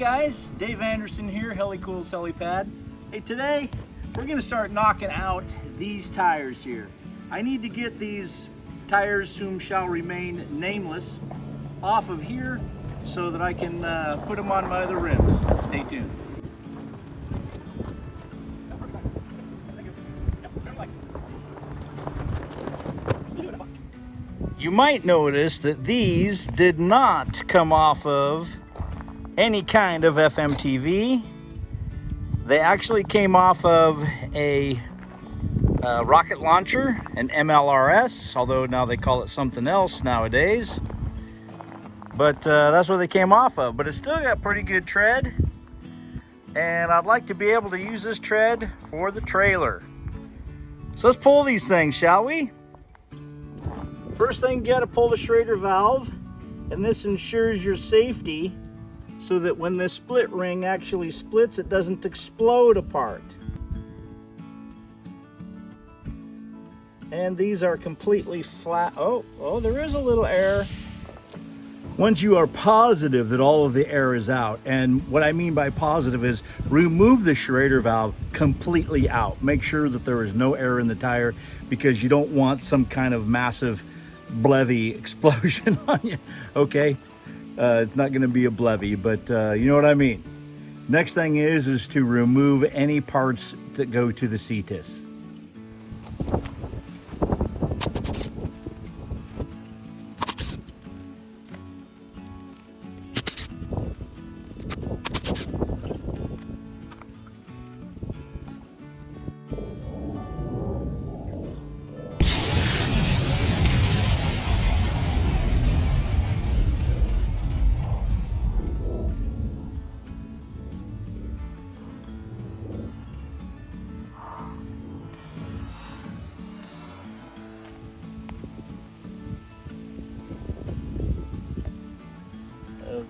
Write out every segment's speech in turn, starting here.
guys, Dave Anderson here, Helicool Helipad. Hey, today we're gonna start knocking out these tires here. I need to get these tires, whom shall remain nameless, off of here so that I can put them on my other rims. Stay tuned. You might notice that these did not come off of any kind of FMTV. They actually came off of a rocket launcher, an MLRS, although now they call it something else nowadays. But that's what they came off of. But it's still got pretty good tread, and I'd like to be able to use this tread for the trailer. So let's pull these things, shall we? First thing, you got to pull the Schrader valve, and this ensures your safety so that when this split ring actually splits, it doesn't explode apart. And these are completely flat. Oh, there is a little air. Once you are positive that all of the air is out, and what I mean by positive is remove the Schrader valve completely out. Make sure that there is no air in the tire, because you don't want some kind of massive blevy explosion on you. Okay, it's not going to be a blevy, but you know what I mean. Next thing is to remove any parts that go to the CTIS.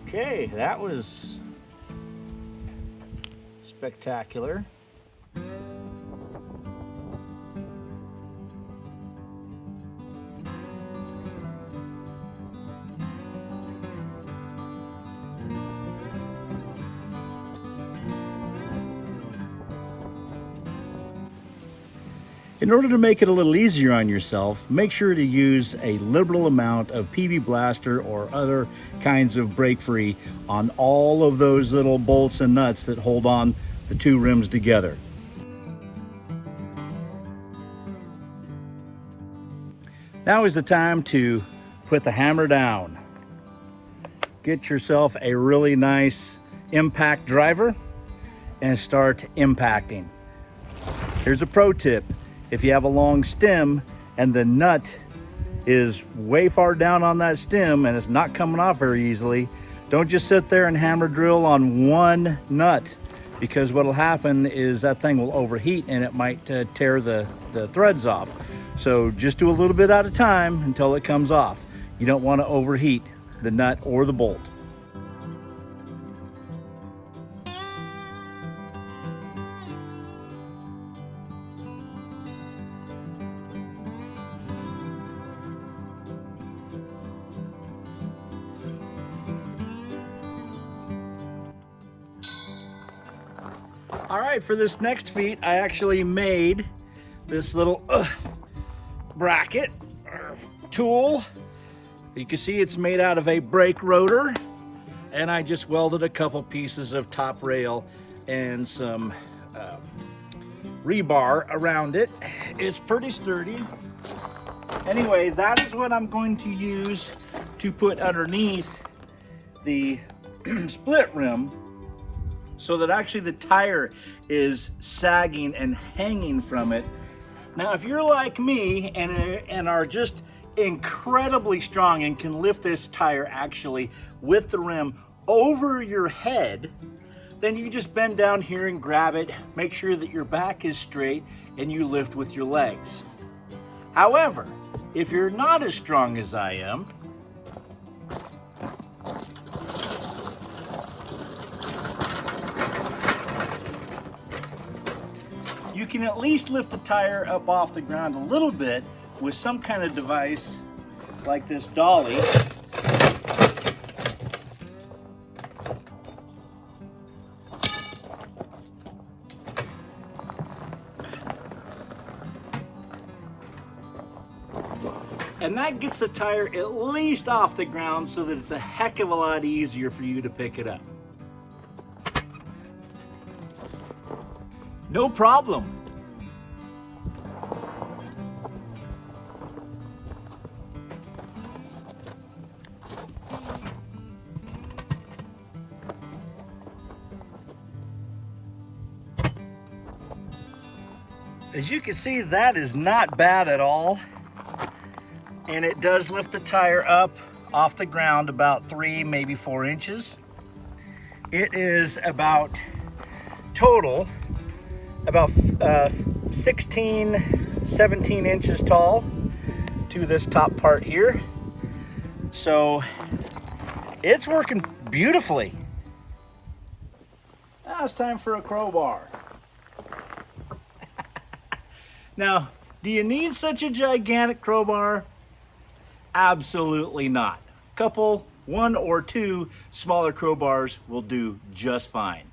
Okay, that was spectacular. In order to make it a little easier on yourself, make sure to use a liberal amount of PB Blaster or other kinds of brake free on all of those little bolts and nuts that hold on the two rims together. Now is the time to put the hammer down. Get yourself a really nice impact driver and start impacting. Here's a pro tip. If you have a long stem and the nut is way far down on that stem and it's not coming off very easily, don't just sit there and hammer drill on one nut, because what'll happen is that thing will overheat and it might tear the threads off. So just do a little bit at a time until it comes off. You don't want to overheat the nut or the bolt. All right, for this next feat, I actually made this little bracket tool. You can see it's made out of a brake rotor, and I just welded a couple pieces of top rail and some rebar around it. It's pretty sturdy. Anyway, that is what I'm going to use to put underneath the split rim, so that actually the tire is sagging and hanging from it. Now, if you're like me and are just incredibly strong and can lift this tire actually with the rim over your head, then you just bend down here and grab it, make sure that your back is straight, and you lift with your legs. However, if you're not as strong as I am, you can at least lift the tire up off the ground a little bit with some kind of device like this dolly. And that gets the tire at least off the ground so that it's a heck of a lot easier for you to pick it up. No problem. As you can see, that is not bad at all. And it does lift the tire up off the ground about 3, maybe 4 inches. It is about total, about 16, 17 inches tall to this top part here. So it's working beautifully. Now it's time for a crowbar. Now, do you need such a gigantic crowbar? Absolutely not. Couple, 1 or 2 smaller crowbars will do just fine.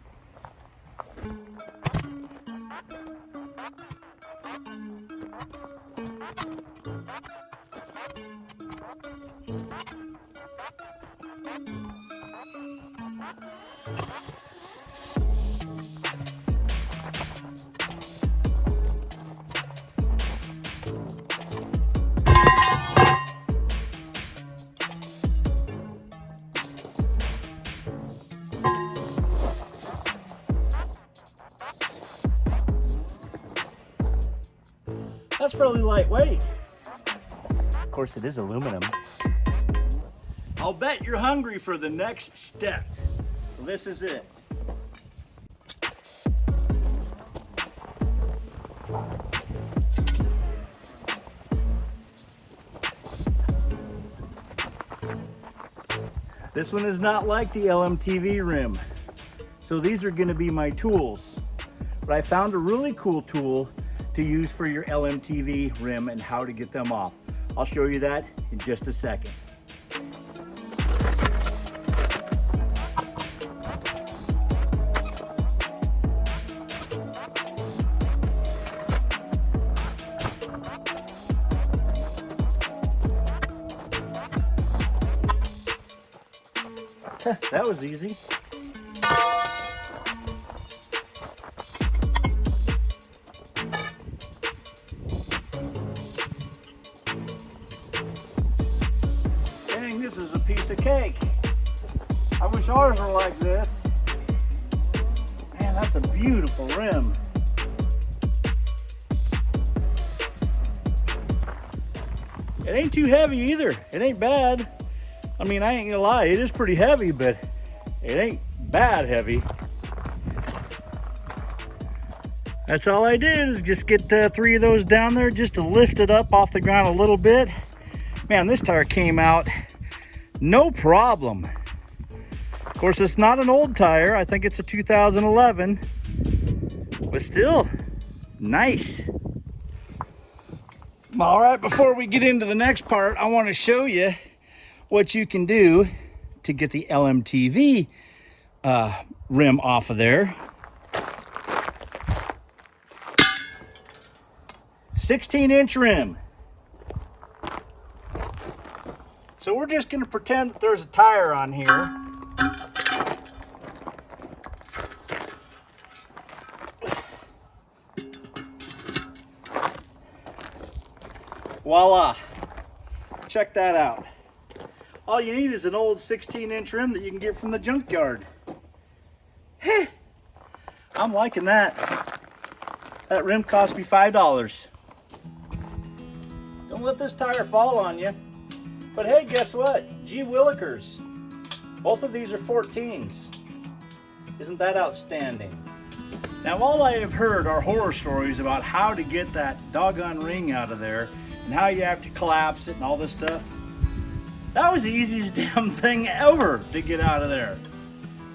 That's fairly lightweight. Of course, it is aluminum. I'll bet you're hungry for the next step. So this is it. This one is not like the LMTV rim. So these are going to be my tools. But I found a really cool tool to use for your LMTV rim and how to get them off. I'll show you that in just a second. That was easy. Dang, this is a piece of cake. I wish ours were like this. Man, that's a beautiful rim. It ain't too heavy either. It ain't bad. I mean, I ain't gonna lie, it is pretty heavy, but it ain't bad heavy. That's all I did is just get 3 of those down there just to lift it up off the ground a little bit. Man, this tire came out no problem. Of course, it's not an old tire. I think it's a 2011, but still nice. All right, before we get into the next part, I want to show you what you can do to get the LMTV rim off of there. 16-inch rim. So we're just going to pretend that there's a tire on here. Voila. Check that out. All you need is an old 16-inch rim that you can get from the junkyard. I'm liking that. That rim cost me $5. Don't let this tire fall on you. But hey, guess what? Gee willikers. Both of these are 14s. Isn't that outstanding? Now, all I have heard are horror stories about how to get that doggone ring out of there and how you have to collapse it and all this stuff. That was the easiest damn thing ever to get out of there.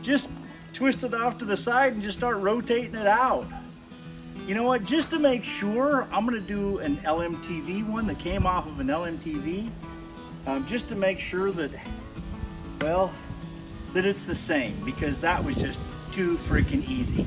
Just twist it off to the side and just start rotating it out. You know what, just to make sure, I'm gonna do an LMTV one that came off of an LMTV, just to make sure that, well, that it's the same, because that was just too freaking easy.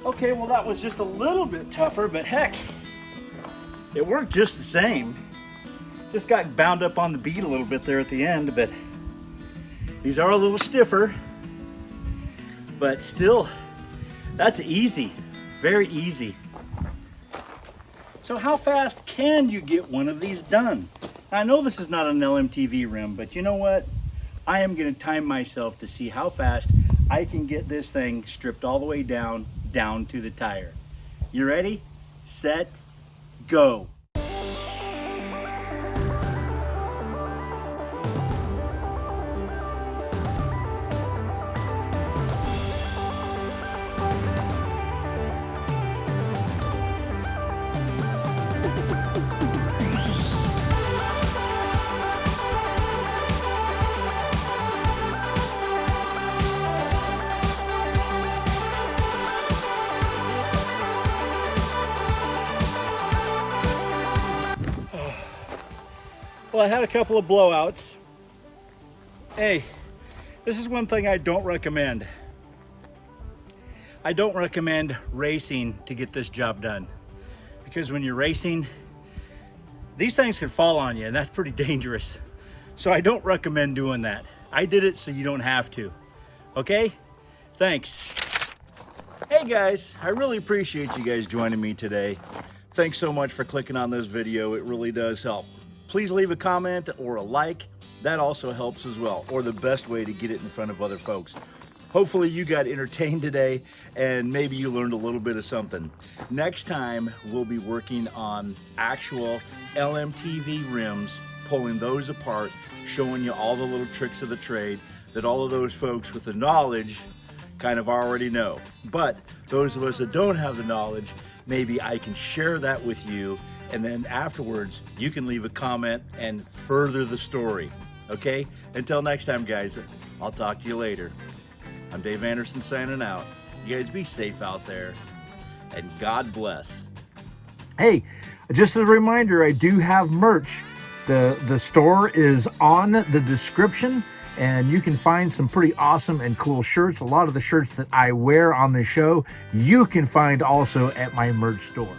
Okay, well that was just a little bit tougher, but heck, it worked just the same. Just got bound up on the bead a little bit there at the end, but these are a little stiffer, but still, that's easy, very easy. So how fast can you get one of these done? I know this is not an LMTV rim, but you know what? I am gonna time myself to see how fast I can get this thing stripped all the way down to the tire. You ready? Set, go. Well, I had a couple of blowouts. Hey, this is one thing I don't recommend. I don't recommend racing to get this job done, because when you're racing, these things can fall on you, and that's pretty dangerous. So I don't recommend doing that. I did it so you don't have to. Okay? Thanks. Hey guys, I really appreciate you guys joining me today. Thanks so much for clicking on this video. It really does help. Please leave a comment or a like. That also helps as well, or the best way to get it in front of other folks. Hopefully you got entertained today and maybe you learned a little bit of something. Next time we'll be working on actual LMTV rims, pulling those apart, showing you all the little tricks of the trade that all of those folks with the knowledge kind of already know. But those of us that don't have the knowledge, maybe I can share that with you, and then afterwards you can leave a comment and further the story. Okay? Until next time, guys, I'll talk to you later. I'm Dave Anderson signing out. You guys be safe out there, and God bless. Hey, just as a reminder, I do have merch. The store is on the description, and you can find some pretty awesome and cool shirts. A lot of the shirts that I wear on the show, you can find also at my merch store.